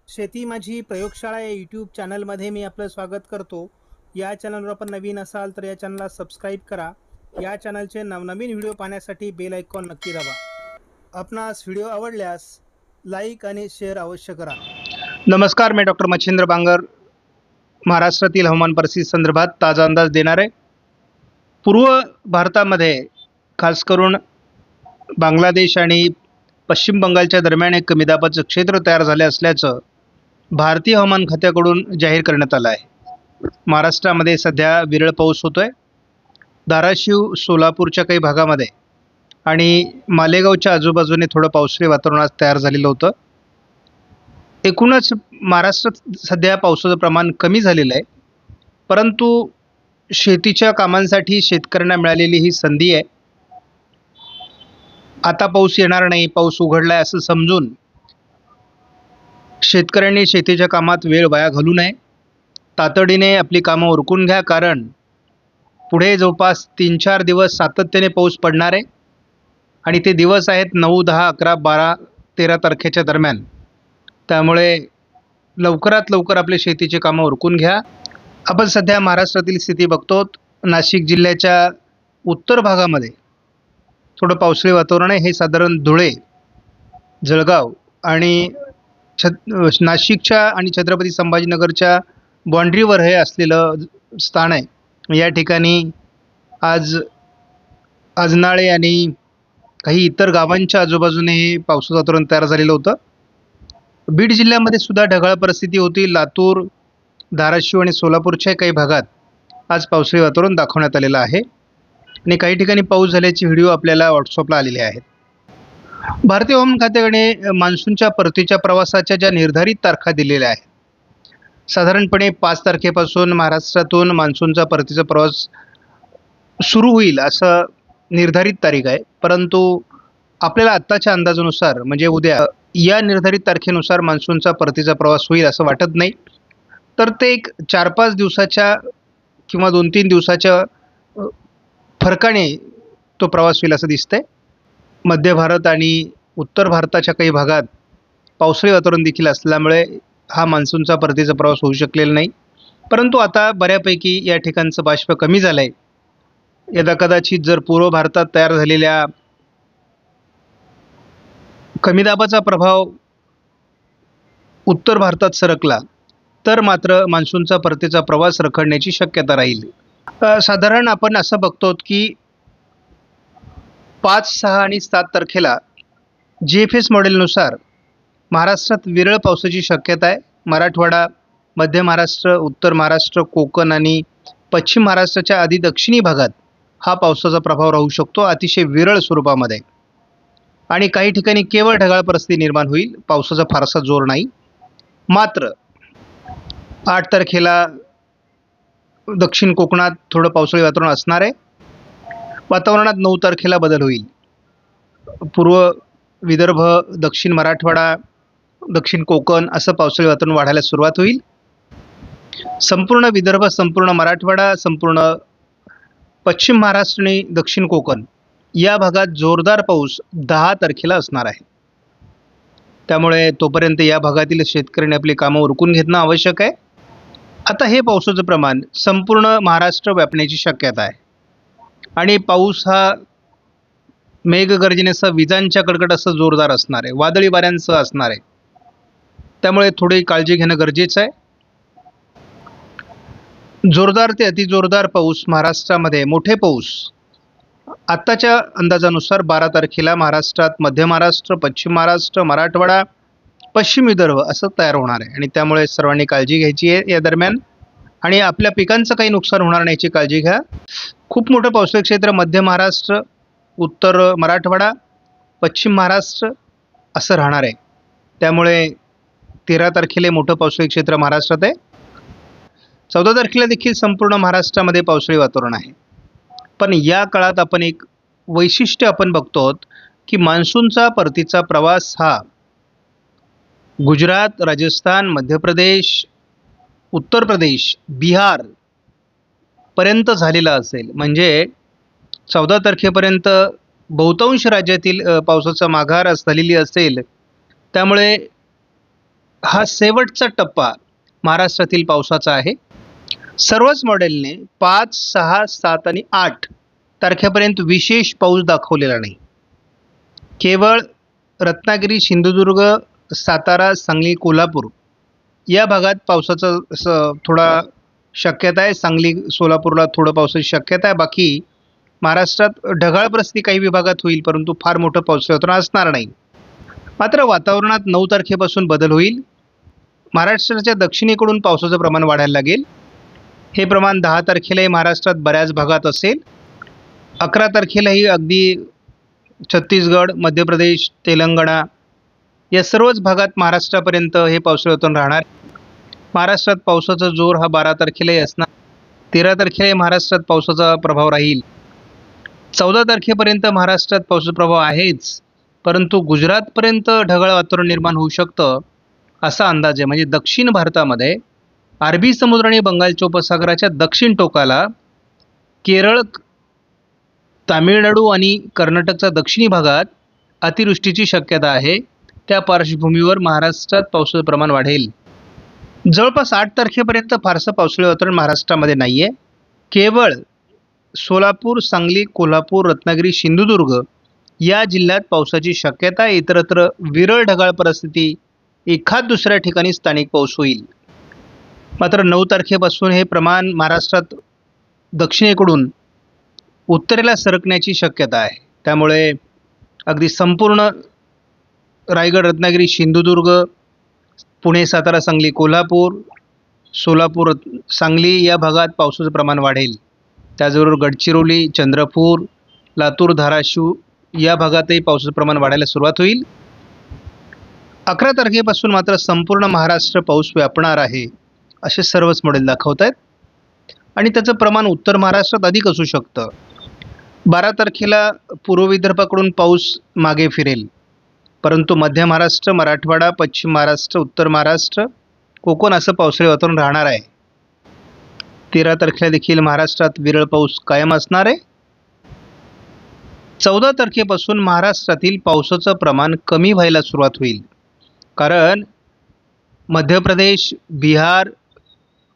शेती माझी प्रयोगशाळा या यूट्यूब चॅनलमध्ये मी आपलं स्वागत करतो. या चॅनलवर आपण नवीन असाल तर या चॅनलला सबस्क्राईब करा. या चॅनलचे नवनवीन व्हिडिओ पाहण्यासाठी बेल आयकॉन नक्की दाबा. आपणास व्हिडिओ आवडल्यास लाईक आणि शेअर अवश्य करा. नमस्कार, मी डॉक्टर मच्छिंद्र बांगर महाराष्ट्रातील हवामान परिस्थिती संदर्भात ताजा अंदाज देणार आहे. पूर्व भारतामध्ये खास करून बांगलादेश आणि पश्चिम बंगालच्या दरम्यान एक कमी दाबाचं क्षेत्र तयार झाले असल्याचं भारतीय हवामान खात्याकडून जाहीर करण्यात आलं आहे. महाराष्ट्रामध्ये सध्या विरळ पाऊस होतोय. धाराशिव, सोलापूरच्या काही भागामध्ये आणि मालेगावच्या आजूबाजूने थोडं पावसाळी वातावरण आज तयार झालेलं होतं. एकूणच महाराष्ट्रात सध्या पावसाचं प्रमाण कमी झालेलं आहे, परंतु शेतीच्या कामांसाठी शेतकऱ्यांना मिळालेली ही संधी आहे. आता पाऊस येणार नाही, पाऊस उघडलाय असं समजून शेतकऱ्यांनी शेतीच्या कामात वेळ वाया घालू नये. तातडीने आपली कामं उरकून घ्या, कारण पुढे जवळपास 3-4 दिवस सातत्याने पाऊस पडणार आहे आणि ते दिवस आहेत 9, 10, 11, 12, 13 तारखेच्या दरम्यान. त्यामुळे लवकरात लवकर आपले शेतीची कामं उरकून घ्या. आपण सध्या महाराष्ट्रातील स्थिती बघतो. नाशिक जिल्ह्याच्या उत्तर भागामध्ये थोडं पावसाळी वातावरण आहे. हे साधारण धुळे, जळगाव आणि नाशिकच्या आणि छत्रपती संभाजीनगरच्या बाँड्रीवर हे असलेलं स्थान आहे. या ठिकाणी आज आजनाळे आणि काही इतर गावांच्या आजूबाजूने हे पावसाचं वातावरण तयार झालेलं होतं. बीड जिल्ह्यामध्ये सुद्धा ढगाळ परिस्थिती होती. लातूर, धाराशिव आणि सोलापूरच्या काही भागात आज पावसाळी वातावरण दाखवण्यात आलेलं आहे आणि काही ठिकाणी पाऊस झाल्याचे व्हिडिओ आपल्याला व्हॉट्सअपला आलेले आहेत. भारतीय हवामान खात्याकडे मान्सूनच्या परतीच्या प्रवासाच्या ज्या निर्धारित तारखा दिलेल्या आहेत, साधारणपणे 5 तारखेपासून महाराष्ट्रातून मान्सूनचा परतीचा प्रवास सुरू होईल असं निर्धारित तारीख आहे. परंतु आपल्याला आत्ताच्या अंदाजानुसार म्हणजे उद्या या निर्धारित तारखेनुसार मान्सूनचा परतीचा प्रवास होईल असं वाटत नाही. तर ते एक 4-5 दिवसाच्या किंवा 2-3 दिवसाच्या फरकाने तो प्रवास होईल असं दिसतंय. मध्य भारत आणि उत्तर भारताच्या काही भागात पावसाळी वातावरण देखील असल्यामुळे हा मान्सूनचा परतीचा प्रवास होऊ शकलेला नाही. परंतु आता बऱ्यापैकी या ठिकाणचं बाष्प कमी झालं आहे. यदा कदाचित जर पूर्व भारतात तयार झालेल्या कमी दाबाचा प्रभाव उत्तर भारतात सरकला तर मात्र मान्सूनचा परतीचा प्रवास रखडण्याची शक्यता राहील. साधारण आपण असं बघतो की 5, 6 आणि 7 तारखेला GFS मॉडेलनुसार महाराष्ट्रात विरळ पावसाची शक्यता आहे. मराठवाडा, मध्य महाराष्ट्र, उत्तर महाराष्ट्र, कोकण आणि पश्चिम महाराष्ट्राच्या आधी दक्षिणी भागात हा पावसाचा प्रभाव राहू शकतो, अतिशय विरळ स्वरूपामध्ये. आणि काही ठिकाणी केवळ ढगाळ परिस्थिती निर्माण होईल, पावसाचा फारसा जोर नाही. मात्र 8 तारखेला दक्षिण कोकणात थोडं पावसाळी वातावरण असणार आहे. वातावरणात 9 तारखेला बदल होईल. पूर्व विदर्भ, दक्षिण मराठवाडा, दक्षिण कोकण असं पावसाळी वातावरण वाढायला सुरुवात होईल. संपूर्ण विदर्भ, संपूर्ण मराठवाडा, संपूर्ण पश्चिम महाराष्ट्र आणि दक्षिण कोकण या भागात जोरदार पाऊस 10 तारखेला असणार आहे. त्यामुळे तोपर्यंत या भागातील शेतकऱ्यांनी आपली कामं उरकून घेणं आवश्यक आहे. आता हे पावसाचं प्रमाण संपूर्ण महाराष्ट्र व्यापण्याची शक्यता आहे आणि पाऊस हा मेघगर्जनेसह विजांच्या कडकडाटासह जोरदार असणार आहे, वादळी वाऱ्यांसह असणार आहे. त्यामुळे थोडी काळजी घेणं गरजेचं आहे. जोरदार ते अतिजोरदार पाऊस महाराष्ट्रामध्ये, मोठे पाऊस आत्ताच्या अंदाजानुसार 12 तारखेला महाराष्ट्रात मध्य महाराष्ट्र, पश्चिम महाराष्ट्र, मराठवाडा, पश्चिम विदर्भ असं तयार होणार आहे आणि त्यामुळे सर्वांनी काळजी घ्यायची आहे या दरम्यान आणि आपल्या पिकांचं काही नुकसान होणार नाही याची काळजी घ्या. खूप मोठं पावसाळी क्षेत्र मध्य महाराष्ट्र, उत्तर मराठवाडा, पश्चिम महाराष्ट्र असं राहणार आहे. त्यामुळे 13 तारखेला मोठं पावसाळी क्षेत्र महाराष्ट्रात आहे. 14 तारखेला देखील संपूर्ण महाराष्ट्रामध्ये पावसाळी वातावरण आहे. पण या काळात आपण एक वैशिष्ट्य आपण बघतो की मान्सूनचा परतीचा प्रवास हा गुजरात, राजस्थान, मध्य प्रदेश, उत्तर प्रदेश, बिहार पर्यंत झालेला असेल. म्हणजे 14 तारखेपर्यंत बहुतांश राज्यातील पावसाचा माघार झालेली असेल. त्यामुळे हा शेवटचा टप्पा महाराष्ट्रातील पावसाचा आहे. सर्वच मॉडेलने 5, 6, 7 आणि 8 तारखेपर्यंत विशेष पाऊस दाखवलेला नाही. केवळ रत्नागिरी, सिंधुदुर्ग, सातारा, सांगली, कोल्हापूर या भागात पावसाचा थोडा शक्यता आहे. सांगली, सोलापूरला थोडं पावसाची शक्यता आहे. बाकी महाराष्ट्रात ढगाळ परिस्थिती काही विभागात होईल, परंतु फार मोठं पावसाळी वातावरण असणार नाही. मात्र वातावरणात 9 तारखेपासून बदल होईल. महाराष्ट्राच्या दक्षिणेकडून पावसाचं प्रमाण वाढायला लागेल. हे प्रमाण 10 तारखेलाही महाराष्ट्रात बऱ्याच भागात असेल. 11 तारखेलाही अगदी छत्तीसगड, मध्य प्रदेश, तेलंगणा या सर्वच भागात महाराष्ट्रापर्यंत हे पावसाळी वातावरण राहणार. महाराष्ट्रात पावसाचा जोर हा 12 तारखेलाही असणार. 13 तारखेलाही महाराष्ट्रात पावसाचा प्रभाव राहील. 14 तारखेपर्यंत महाराष्ट्रात पावसाचा प्रभाव आहेच, परंतु गुजरातपर्यंत ढगाळ वातावरण निर्माण होऊ शकतं असा अंदाज आहे. म्हणजे दक्षिण भारतामध्ये अरबी समुद्र आणि बंगालच्या उपसागराच्या दक्षिण टोकाला केरळ, तामिळनाडू आणि कर्नाटकच्या दक्षिणी भागात अतिवृष्टीची शक्यता आहे. त्या पार्श्वभूमीवर महाराष्ट्रात पावसाचं प्रमाण वाढेल. जवळपास 8 तारखेपर्यंत फारसं पावसाळी वातावरण महाराष्ट्रामध्ये नाही आहे. केवळ सोलापूर, सांगली, कोल्हापूर, रत्नागिरी, सिंधुदुर्ग या जिल्ह्यात पावसाची शक्यता आहे. इतरत्र विरळ ढगाळ परिस्थिती, एखाद दुसऱ्या ठिकाणी स्थानिक पाऊस होईल. मात्र 9 तारखेपासून हे प्रमाण महाराष्ट्रात दक्षिणेकडून उत्तरेला सरकण्याची शक्यता आहे. त्यामुळे अगदी संपूर्ण रायगड, रत्नागिरी, सिंधुदुर्ग, पुणे, सातारा, सांगली, कोल्हापूर, सोलापूर, सांगली या भागात पावसाचं प्रमाण वाढेल. त्याचबरोबर गडचिरोली, चंद्रपूर, लातूर, धाराशिव या भागातही पावसाचं प्रमाण वाढायला सुरुवात होईल. 11 तारखेपासून मात्र संपूर्ण महाराष्ट्र पाऊस व्यापणार आहे असे सर्वच मॉडेल दाखवत आहेत. आणि त्याचं प्रमाण उत्तर महाराष्ट्रात अधिक असू शकतं. 12 तारखेला पूर्व विदर्भाकडून पाऊस मागे फिरेल, परंतु मध्य महाराष्ट्र, मराठवाडा, पश्चिम महाराष्ट्र, उत्तर महाराष्ट्र, कोकण असं पावसाळी वातावरण राहणार आहे. 13 तारखेला देखील महाराष्ट्रात विरळ पाऊस कायम असणार आहे. 14 तारखेपासून महाराष्ट्रातील पावसाचं प्रमाण कमी व्हायला सुरुवात होईल. कारण मध्य प्रदेश, बिहार,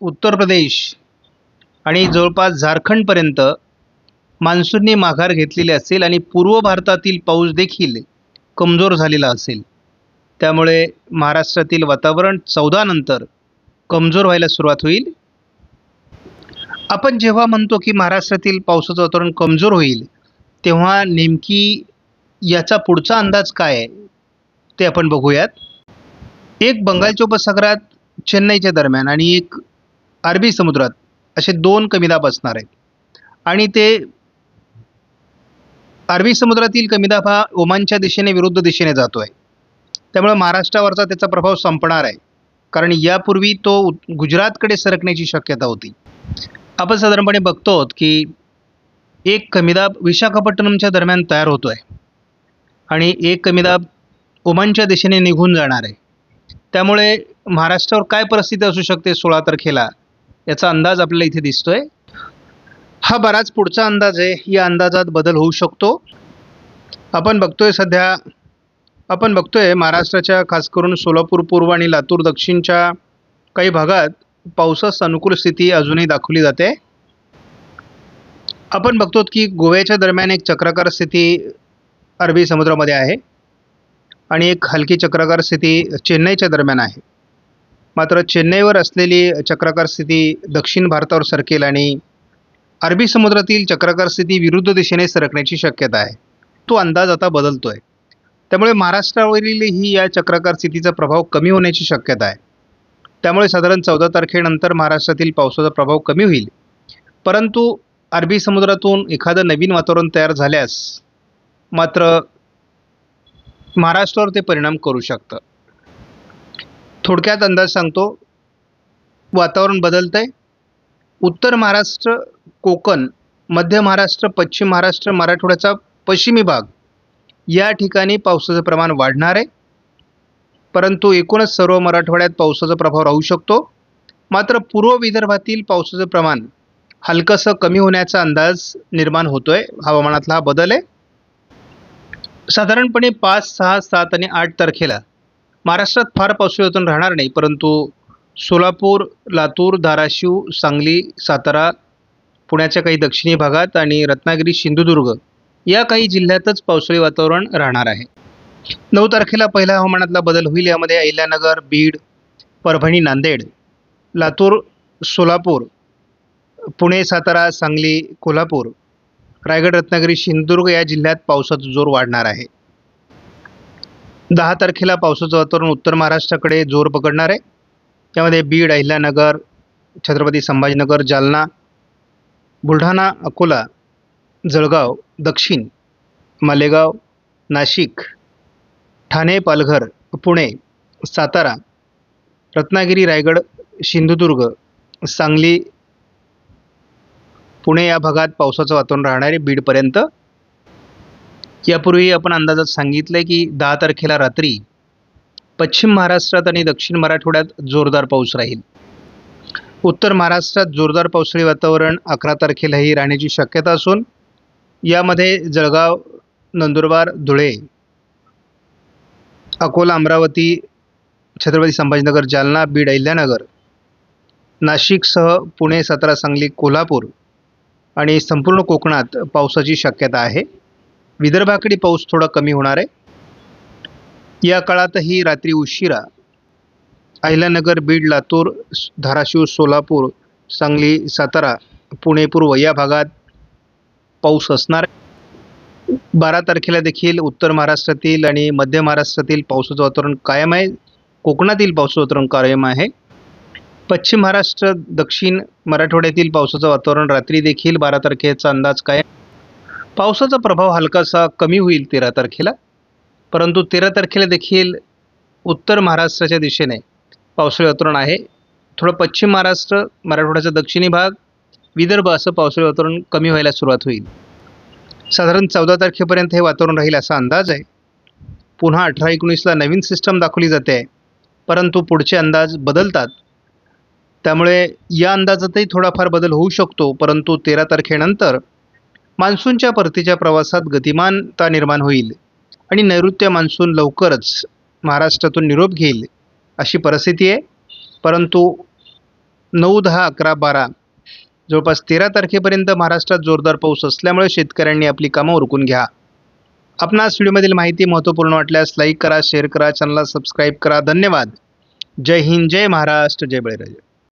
उत्तर प्रदेश आणि जवळपास झारखंडपर्यंत मान्सूनने माघार घेतलेली असेल आणि पूर्व भारतातील पाऊस देखील कमजोर झालेला असेल. त्यामुळे महाराष्ट्रातील वातावरण 14 नंतर कमजोर व्हायला सुरुवात होईल. आपण जेव्हा म्हणतो की महाराष्ट्रातील पावसाचं वातावरण कमजोर होईल, तेव्हा नेमकी याचा पुढचा अंदाज काय आहे ते आपण बघूयात. एक बंगालच्या उपसागरात चेन्नईच्या दरम्यान आणि एक अरबी समुद्रात असे 2 कमी दाब असणार आहेत. आणि ते अरबी समुद्रातील कमी दाब हा ओमानच्या दिशेने विरुद्ध दिशेने जातो आहे. त्यामुळे महाराष्ट्रावरचा त्याचा प्रभाव संपणार आहे, कारण यापूर्वी तो गुजरातकडे सरकण्याची शक्यता होती. आपण साधारणपणे बघतो की एक कमीदाब विशाखापट्टणमच्या दरम्यान तयार होतो आहे आणि एक कमीदाब ओमानच्या दिशेने निघून जाणार आहे. त्यामुळे महाराष्ट्रावर काय परिस्थिती असू शकते 16 तारखेला याचा अंदाज आपल्याला इथे दिसतोय. हा बराच पुढचा अंदाज आहे. या अंदाजात बदल होऊ शकतो. आपण बघतोय महाराष्ट्राच्या खास करून सोलापूर पूर्व आणि लातूर दक्षिणच्या काही भागात पावसास अनुकूल स्थिती अजूनही दाखवली जाते. आपण बघतो की गोव्याच्या दरम्यान एक चक्राकार स्थिती अरबी समुद्रामध्ये आहे आणि एक हलकी चक्राकार स्थिती चेन्नईच्या दरम्यान आहे. मात्र चेन्नईवर असलेली चक्राकार स्थिती दक्षिण भारतावर सरकेल आणि अरबी समुद्रातील चक्राकार स्थिती विरुद्ध दिशेने सरकण्याची शक्यता आहे. तो अंदाज आता बदलतोय. त्यामुळे महाराष्ट्रावरील ही या चक्राकार स्थितीचा प्रभाव कमी होण्याची शक्यता आहे. त्यामुळे साधारण 14 तारखेनंतर महाराष्ट्रातील पावसाचा प्रभाव कमी होईल. परंतु अरबी समुद्रातून एखादं नवीन वातावरण तयार झाल्यास मात्र महाराष्ट्रावर ते परिणाम करू शकतं. थोडक्यात अंदाज सांगतो. वातावरण बदलतंय. उत्तर महाराष्ट्र, कोकण, मध्य महाराष्ट्र, पश्चिम महाराष्ट्र, मराठवाड्याचा पश्चिमी भाग या ठिकाणी पावसाचं प्रमाण वाढणार आहे. परंतु एकूणच सर्व मराठवाड्यात पावसाचा प्रभाव राहू शकतो. मात्र पूर्व विदर्भातील पावसाचं प्रमाण हलकंसं कमी होण्याचा अंदाज निर्माण होतोय. हवामानातला हा बदल आहे. साधारणपणे 5, 6, 7 आणि 8 तारखेला महाराष्ट्रात फार पावसाळी वातावरण राहणार नाही, परंतु सोलापूर, लातूर, धाराशिव, सांगली, सातारा, पुण्याच्या काही दक्षिणी भागात आणि रत्नागिरी, सिंधुदुर्ग या काही जिल्ह्यातच पावसाळी वातावरण राहणार आहे. 9 तारखेला पहिला हवामानातला बदल होईल. यामध्ये अहिल्यानगर, बीड, परभणी, नांदेड, लातूर, सोलापूर, पुणे, सातारा, सांगली, कोल्हापूर, रायगड, रत्नागिरी, सिंधुदुर्ग या जिल्ह्यात पावसाचा जोर वाढणार आहे. 10 तारखेला पावसाचं वातावरण उत्तर महाराष्ट्राकडे जोर पकडणार आहे. त्यामध्ये बीड, अहिल्यानगर, छत्रपती संभाजीनगर, जालना, बुलढाणा, अकोला, जळगाव, दक्षिण, मालेगाव, नाशिक, ठाणे, पालघर, पुणे, सातारा, रत्नागिरी, रायगड, सिंधुदुर्ग, सांगली, पुणे या भागात पावसाचं वातावरण राहणार आहे बीडपर्यंत. यापूर्वी आपण अंदाजात सांगितलं की 10 तारखेला रात्री पश्चिम महाराष्ट्रात आणि दक्षिण मराठवाड्यात जोरदार पाऊस राहील. उत्तर महाराष्ट्रात जोरदार पावसाळी वातावरण 11 तारखेलाही राहण्याची शक्यता असून यामध्ये जळगाव, नंदुरबार, धुळे, अकोला, अमरावती, छत्रपती संभाजीनगर, जालना, बीड, अहिल्यानगर, नाशिकसह पुणे, सातारा, सांगली, कोल्हापूर आणि संपूर्ण कोकणात पावसाची शक्यता आहे. विदर्भाकडे पाऊस थोडा कमी होणार आहे. या काळातही रात्री उशिरा अहिल्यानगर, बीड, लातूर, धाराशिव, सोलापूर, सांगली, सातारा, पुणे पूर्व या भागात पाऊस असणार. 12 तारखेला देखील उत्तर महाराष्ट्रातील आणि मध्य महाराष्ट्रातील पावसाचं वातावरण कायम आहे. कोकणातील पावसाचं वातावरण कायम आहे. पश्चिम महाराष्ट्र, दक्षिण मराठवाड्यातील पावसाचं वातावरण रात्री देखील 12 तारखेचा अंदाज काय. पावसाचा प्रभाव हलकासा कमी होईल 13 तारखेला, परंतु 13 तारखेला देखील उत्तर महाराष्ट्राच्या दिशेने पावसाळी वातावरण आहे. थोडं पश्चिम महाराष्ट्र, मराठवाड्याचा दक्षिणी भाग, विदर्भ असं पावसाळी वातावरण कमी व्हायला सुरुवात होईल. साधारण 14 तारखेपर्यंत हे वातावरण राहील असा अंदाज आहे. पुन्हा 18-19ला नवीन सिस्टम दाखवली जाते, परंतु पुढचे अंदाज बदलतात. त्यामुळे या अंदाजातही थोडाफार बदल होऊ शकतो, परंतु 13 तारखेनंतर मान्सूनच्या परतीच्या प्रवासात गतिमानता निर्माण होईल आणि नैऋत्य मान्सून लवकरच महाराष्ट्रातून निरोप घेईल अशी परिस्थिती आहे. परंतु 9, 10, 11, 12 जवळपास 13 तारखेपर्यंत महाराष्ट्रात जोरदार पाऊस असल्यामुळे शेतकऱ्यांनी आपली कामं उरकून घ्या. आपणास व्हिडिओमधील माहिती महत्त्वपूर्ण वाटल्यास लाईक करा, शेअर करा, चॅनलला सबस्क्राईब करा. धन्यवाद. जय हिंद, जय महाराष्ट्र, जय बळीराजा.